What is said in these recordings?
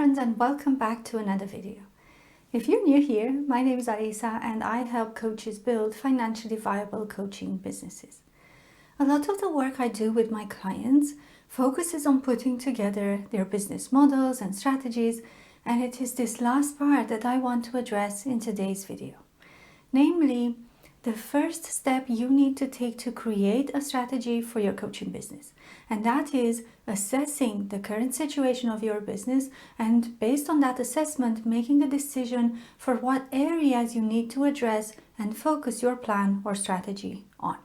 friends, and welcome back to another video. If you're new here, my name is Alisa and I help coaches build financially viable coaching businesses. A lot of the work I do with my clients focuses on putting together their business models and strategies, and it is this last part that I want to address in today's video. Namely, the first step you need to take to create a strategy for your coaching business, and that is assessing the current situation of your business, and based on that assessment, making a decision for what areas you need to address and focus your plan or strategy on.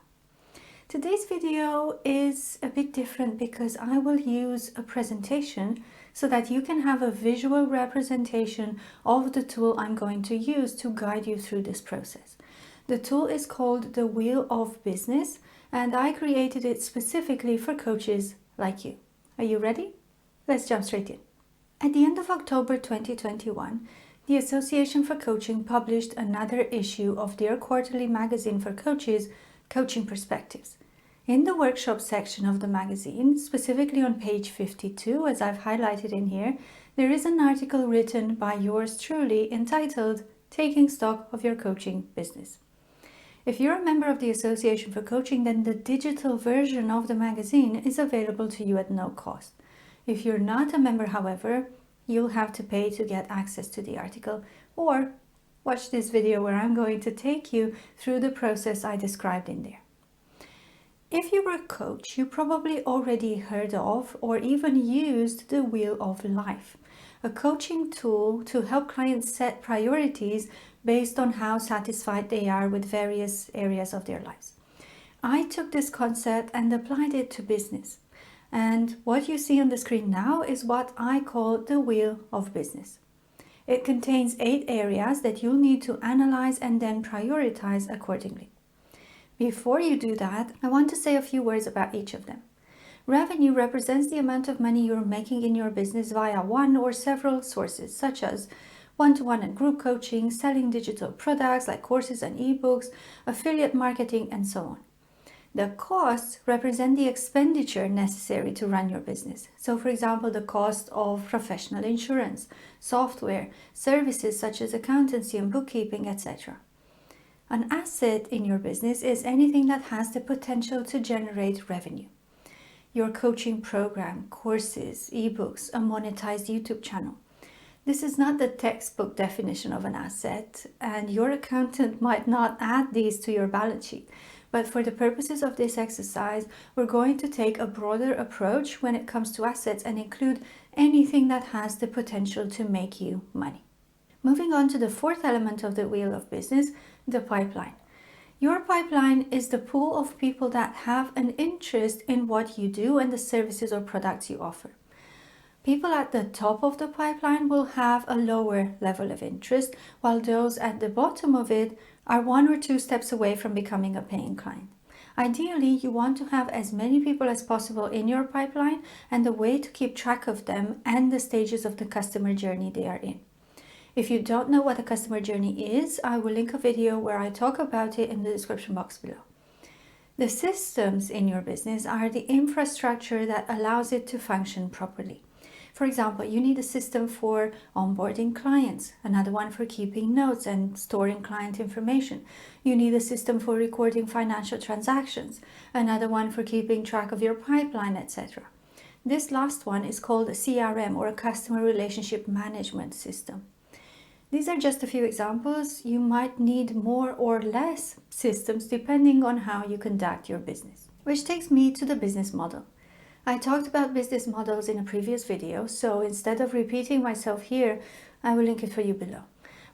Today's video is a bit different because I will use a presentation so that you can have a visual representation of the tool I'm going to use to guide you through this process. The tool is called the Wheel of Business, and I created it specifically for coaches like you. Are you ready? Let's jump straight in. At the end of October 2021, the Association for Coaching published another issue of their quarterly magazine for coaches, Coaching Perspectives. In the workshop section of the magazine, specifically on page 52, as I've highlighted in here, there is an article written by yours truly entitled Taking Stock of Your Coaching Business. If you're a member of the Association for Coaching, then the digital version of the magazine is available to you at no cost. If you're not a member, however, you'll have to pay to get access to the article, or watch this video where I'm going to take you through the process I described in there. If you were a coach, you probably already heard of or even used the Wheel of Life, a coaching tool to help clients set priorities based on how satisfied they are with various areas of their lives. I took this concept and applied it to business. And what you see on the screen now is what I call the Wheel of Business. It contains 8 areas that you'll need to analyze and then prioritize accordingly. Before you do that, I want to say a few words about each of them. Revenue represents the amount of money you're making in your business via one or several sources, such as one-to-one and group coaching, selling digital products like courses and ebooks, affiliate marketing, and so on. The costs represent the expenditure necessary to run your business. So, for example, the cost of professional insurance, software, services such as accountancy and bookkeeping, etc. An asset in your business is anything that has the potential to generate revenue. Your coaching program, courses, ebooks, a monetized YouTube channel. This is not the textbook definition of an asset, and your accountant might not add these to your balance sheet. But for the purposes of this exercise, we're going to take a broader approach when it comes to assets and include anything that has the potential to make you money. Moving on to the fourth element of the Wheel of Business, the pipeline. Your pipeline is the pool of people that have an interest in what you do and the services or products you offer. People at the top of the pipeline will have a lower level of interest, while those at the bottom of it are 1 or 2 steps away from becoming a paying client. Ideally, you want to have as many people as possible in your pipeline, and the way to keep track of them and the stages of the customer journey they are in. If you don't know what a customer journey is, I will link a video where I talk about it in the description box below. The systems in your business are the infrastructure that allows it to function properly. For example, you need a system for onboarding clients, another one for keeping notes and storing client information. You need a system for recording financial transactions, another one for keeping track of your pipeline, etc. This last one is called a CRM, or a customer relationship management system. These are just a few examples. You might need more or less systems depending on how you conduct your business. Which takes me to the business model. I talked about business models in a previous video, so instead of repeating myself here, I will link it for you below.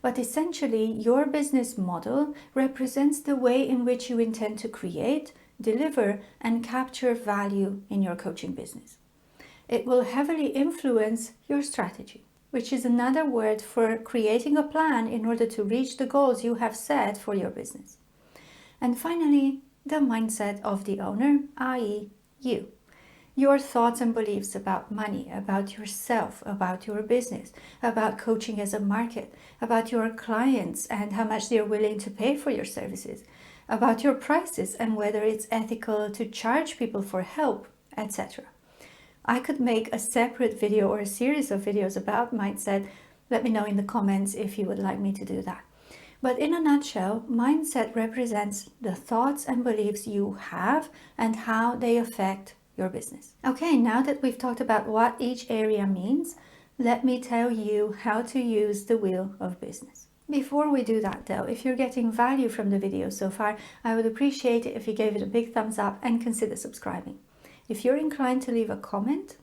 But essentially, your business model represents the way in which you intend to create, deliver, and capture value in your coaching business. It will heavily influence your strategy, which is another word for creating a plan in order to reach the goals you have set for your business. And finally, the mindset of the owner, i.e. you. Your thoughts and beliefs about money, about yourself, about your business, about coaching as a market, about your clients and how much they're willing to pay for your services, about your prices and whether it's ethical to charge people for help, etc. I could make a separate video or a series of videos about mindset. Let me know in the comments if you would like me to do that. But in a nutshell, mindset represents the thoughts and beliefs you have and how they affect your business. Okay, now that we've talked about what each area means, let me tell you how to use the wheel of business. Before we do that though, if you're getting value from the video so far, I would appreciate it if you gave it a big thumbs up and consider subscribing. If you're inclined to leave a comment,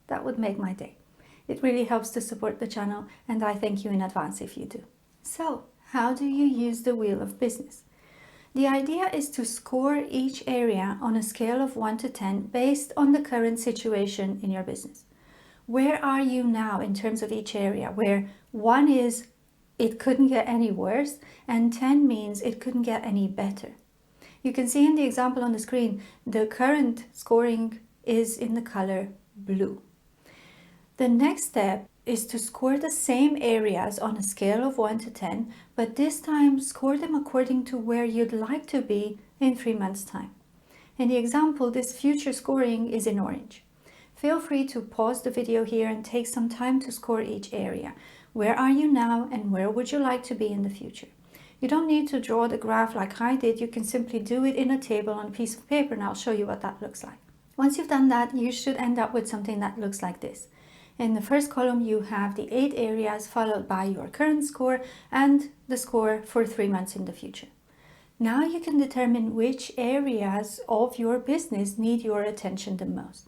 that would make my day. It really helps to support the channel, and I thank you in advance if you do. So, how do you use the wheel of business? The idea is to score each area on a scale of 1 to 10 based on the current situation in your business. Where are you now in terms of each area? Where 1 is it couldn't get any worse and 10 means it couldn't get any better. You can see in the example on the screen, the current scoring is in the color blue. The next step is to score the same areas on a scale of 1 to 10, but this time score them according to where you'd like to be in 3 months' time. In the example, this future scoring is in orange. Feel free to pause the video here and take some time to score each area. Where are you now and where would you like to be in the future? You don't need to draw the graph like I did. You can simply do it in a table on a piece of paper, and I'll show you what that looks like. Once you've done that, you should end up with something that looks like this. In the first column, you have the 8 areas followed by your current score and the score for 3 months in the future. Now you can determine which areas of your business need your attention the most.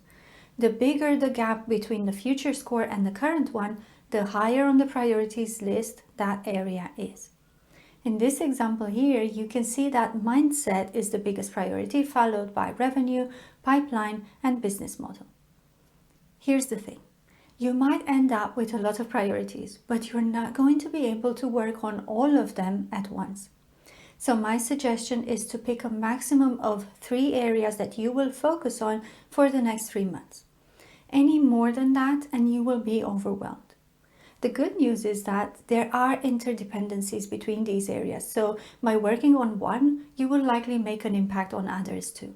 The bigger the gap between the future score and the current one, the higher on the priorities list that area is. In this example here, you can see that mindset is the biggest priority, followed by revenue, pipeline, and business model. Here's the thing. You might end up with a lot of priorities, but you're not going to be able to work on all of them at once. So my suggestion is to pick a maximum of 3 areas that you will focus on for the next 3 months. Any more than that and you will be overwhelmed. The good news is that there are interdependencies between these areas, so by working on one, you will likely make an impact on others too.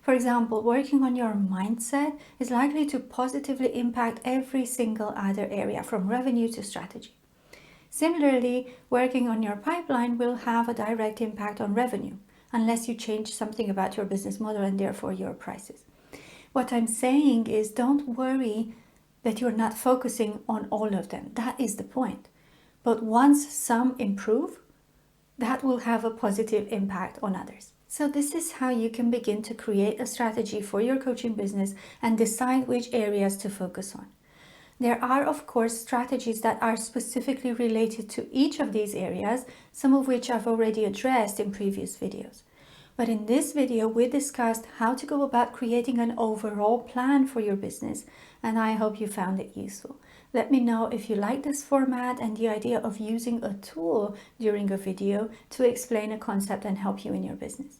For example, working on your mindset is likely to positively impact every single other area, from revenue to strategy. Similarly, working on your pipeline will have a direct impact on revenue, unless you change something about your business model and therefore your prices. What I'm saying is, don't worry that you're not focusing on all of them. That is the point. But once some improve, that will have a positive impact on others. So this is how you can begin to create a strategy for your coaching business and decide which areas to focus on. There are, of course, strategies that are specifically related to each of these areas, some of which I've already addressed in previous videos. But in this video, we discussed how to go about creating an overall plan for your business, and I hope you found it useful. Let me know if you like this format and the idea of using a tool during a video to explain a concept and help you in your business.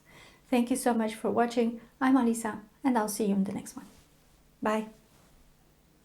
Thank you so much for watching. I'm Alisa, and I'll see you in the next one. Bye.